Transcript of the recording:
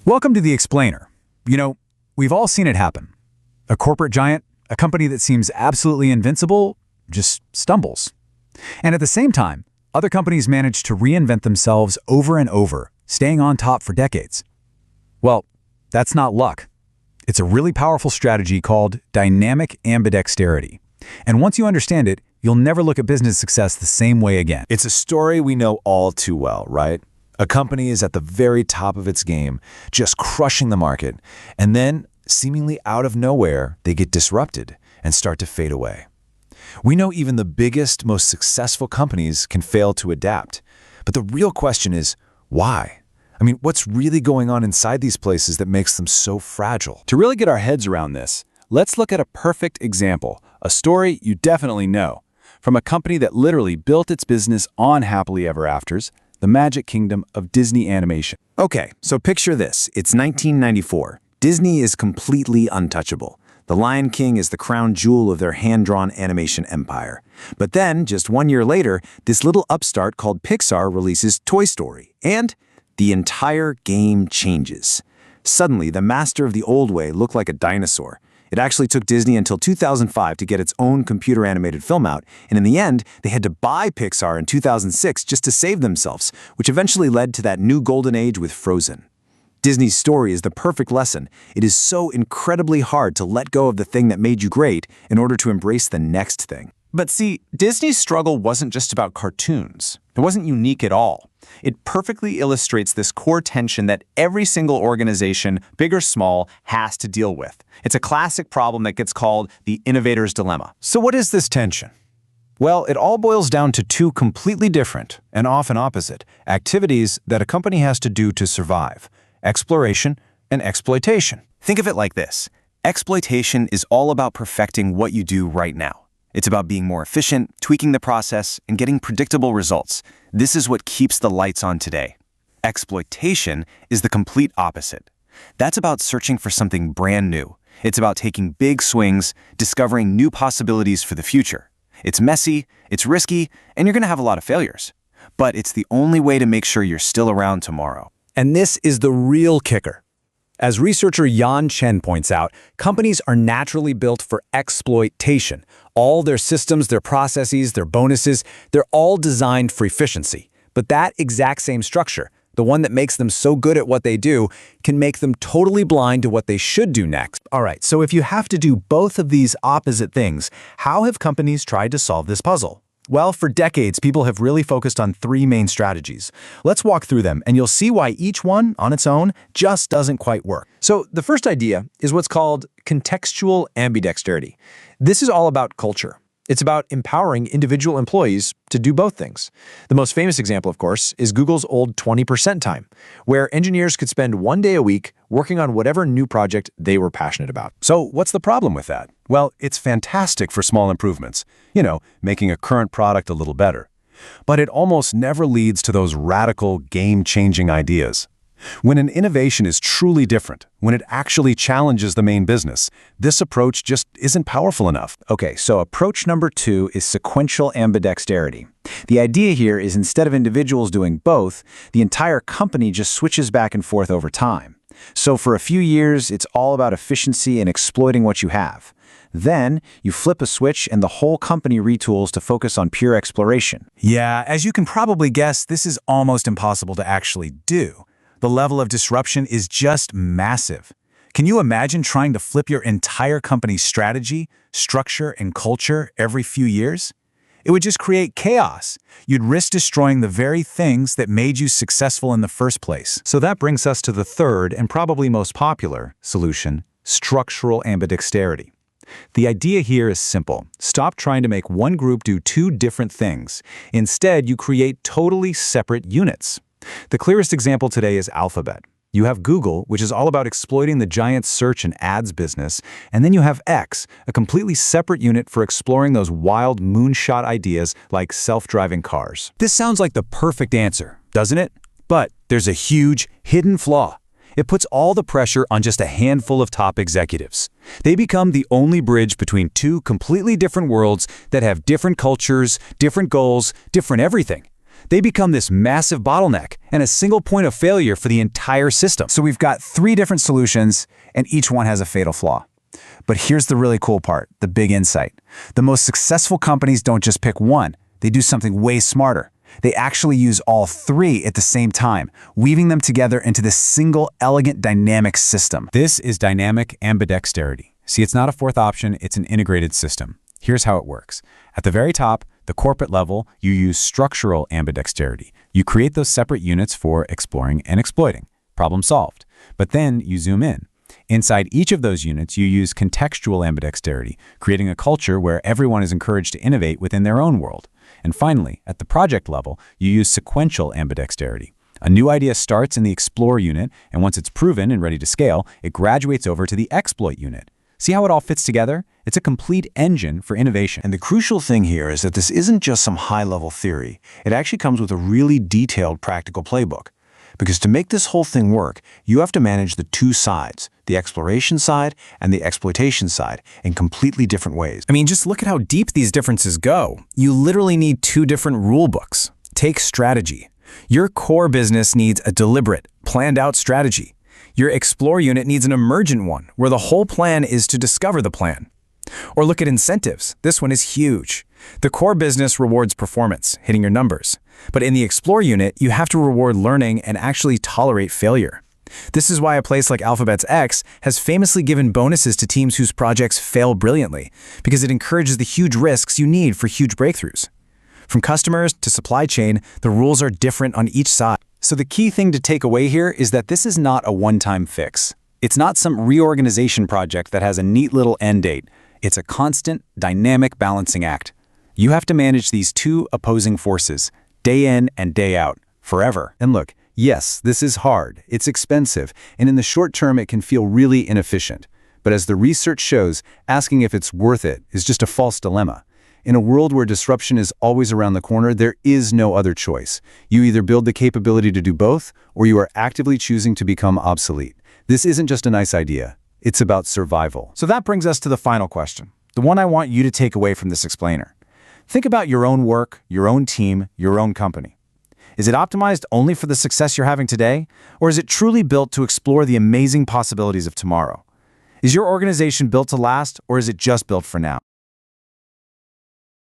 Welcome to The Explainer. We've all seen it happen. A corporate giant, a company that seems absolutely invincible, just stumbles. And at the same time, other companies manage to reinvent themselves over and over, staying on top for decades. Well, that's not luck. It's a really powerful strategy called Dynamic Ambidexterity. And once you understand it, you'll never look at business success the same way again. It's a story we know all too well, right? A company is at the very top of its game, just crushing the market, and then, seemingly out of nowhere, they get disrupted and start to fade away. We know even the biggest, most successful companies can fail to adapt. But the real question is, why? What's really going on inside these places that makes them so fragile? To really get our heads around this, let's look at a perfect example, a story you definitely know, from a company that literally built its business on happily ever afters, the magic kingdom of Disney animation. Okay, so picture this. It's 1994. Disney is completely untouchable. The Lion King is the crown jewel of their hand-drawn animation empire. But then, just 1 year later, this little upstart called Pixar releases Toy Story, and the entire game changes. Suddenly, the master of the old way looked like a dinosaur. It actually took Disney until 2005 to get its own computer-animated film out, and in the end, they had to buy Pixar in 2006 just to save themselves, which eventually led to that new golden age with Frozen. Disney's story is the perfect lesson. It is so incredibly hard to let go of the thing that made you great in order to embrace the next thing. But see, Disney's struggle wasn't just about cartoons. It wasn't unique at all. It perfectly illustrates this core tension that every single organization, big or small, has to deal with. It's a classic problem that gets called the innovator's dilemma. So what is this tension? Well, it all boils down to two completely different, and often opposite, activities that a company has to do to survive: exploration and exploitation. Think of it like this. Exploitation is all about perfecting what you do right now. It's about being more efficient, tweaking the process, and getting predictable results. This is what keeps the lights on today. Exploitation is the complete opposite. That's about searching for something brand new. It's about taking big swings, discovering new possibilities for the future. It's messy, it's risky, and you're going to have a lot of failures. But it's the only way to make sure you're still around tomorrow. And this is the real kicker. As researcher Yan Chen points out, companies are naturally built for exploitation. All their systems, their processes, their bonuses, they're all designed for efficiency. But that exact same structure, the one that makes them so good at what they do, can make them totally blind to what they should do next. All right, so if you have to do both of these opposite things, how have companies tried to solve this puzzle? Well, for decades, people have really focused on three main strategies. Let's walk through them, and you'll see why each one, on its own, just doesn't quite work. So the first idea is what's called Contextual Ambidexterity. This is all about culture. It's about empowering individual employees to do both things. The most famous example, of course, is Google's old 20% time, where engineers could spend 1 day a week working on whatever new project they were passionate about. So what's the problem with that? Well, it's fantastic for small improvements, making a current product a little better. But it almost never leads to those radical, game-changing ideas. When an innovation is truly different, when it actually challenges the main business, this approach just isn't powerful enough. Okay, so approach number 2 is sequential ambidexterity. The idea here is instead of individuals doing both, the entire company just switches back and forth over time. So for a few years, it's all about efficiency and exploiting what you have. Then, you flip a switch and the whole company retools to focus on pure exploration. Yeah, as you can probably guess, this is almost impossible to actually do. The level of disruption is just massive. Can you imagine trying to flip your entire company's strategy, structure, and culture every few years? It would just create chaos. You'd risk destroying the very things that made you successful in the first place. So that brings us to the third and probably most popular solution, structural ambidexterity. The idea here is simple. Stop trying to make one group do two different things. Instead, you create totally separate units. The clearest example today is Alphabet. You have Google, which is all about exploiting the giant search and ads business, and then you have X, a completely separate unit for exploring those wild moonshot ideas like self-driving cars. This sounds like the perfect answer, doesn't it? But there's a huge, hidden flaw. It puts all the pressure on just a handful of top executives. They become the only bridge between two completely different worlds that have different cultures, different goals, different everything. They become this massive bottleneck and a single point of failure for the entire system. So we've got 3 different solutions, and each one has a fatal flaw. But here's the really cool part, the big insight. The most successful companies don't just pick one. They do something way smarter. They actually use all 3 at the same time, weaving them together into this single, elegant, dynamic system. This is Dynamic Ambidexterity. See, it's not a fourth option, it's an integrated system. Here's how it works. At the very top, the corporate level, you use Structural Ambidexterity. You create those separate units for exploring and exploiting. Problem solved. But then you zoom in. Inside each of those units, you use Contextual Ambidexterity, creating a culture where everyone is encouraged to innovate within their own world. And finally, at the project level, you use Sequential Ambidexterity. A new idea starts in the Explore unit, and once it's proven and ready to scale, it graduates over to the Exploit unit. See how it all fits together? It's a complete engine for innovation. And the crucial thing here is that this isn't just some high-level theory. It actually comes with a really detailed practical playbook. Because to make this whole thing work, you have to manage the 2 sides, the exploration side and the exploitation side, in completely different ways. I mean, just look at how deep these differences go. You literally need 2 different rule books. Take strategy. Your core business needs a deliberate, planned-out strategy. Your Explore unit needs an emergent one, where the whole plan is to discover the plan. Or look at incentives. This one is huge. The core business rewards performance, hitting your numbers. But in the Explore unit, you have to reward learning and actually tolerate failure. This is why a place like Alphabet's X has famously given bonuses to teams whose projects fail brilliantly, because it encourages the huge risks you need for huge breakthroughs. From customers to supply chain, the rules are different on each side. So the key thing to take away here is that this is not a one-time fix. It's not some reorganization project that has a neat little end date. It's a constant, dynamic balancing act. You have to manage these 2 opposing forces, day in and day out, forever. And look, yes, this is hard, it's expensive, and in the short term it can feel really inefficient. But as the research shows, asking if it's worth it is just a false dilemma. In a world where disruption is always around the corner, there is no other choice. You either build the capability to do both, or you are actively choosing to become obsolete. This isn't just a nice idea. It's about survival. So that brings us to the final question, the one I want you to take away from this explainer. Think about your own work, your own team, your own company. Is it optimized only for the success you're having today, or is it truly built to explore the amazing possibilities of tomorrow? Is your organization built to last, or is it just built for now?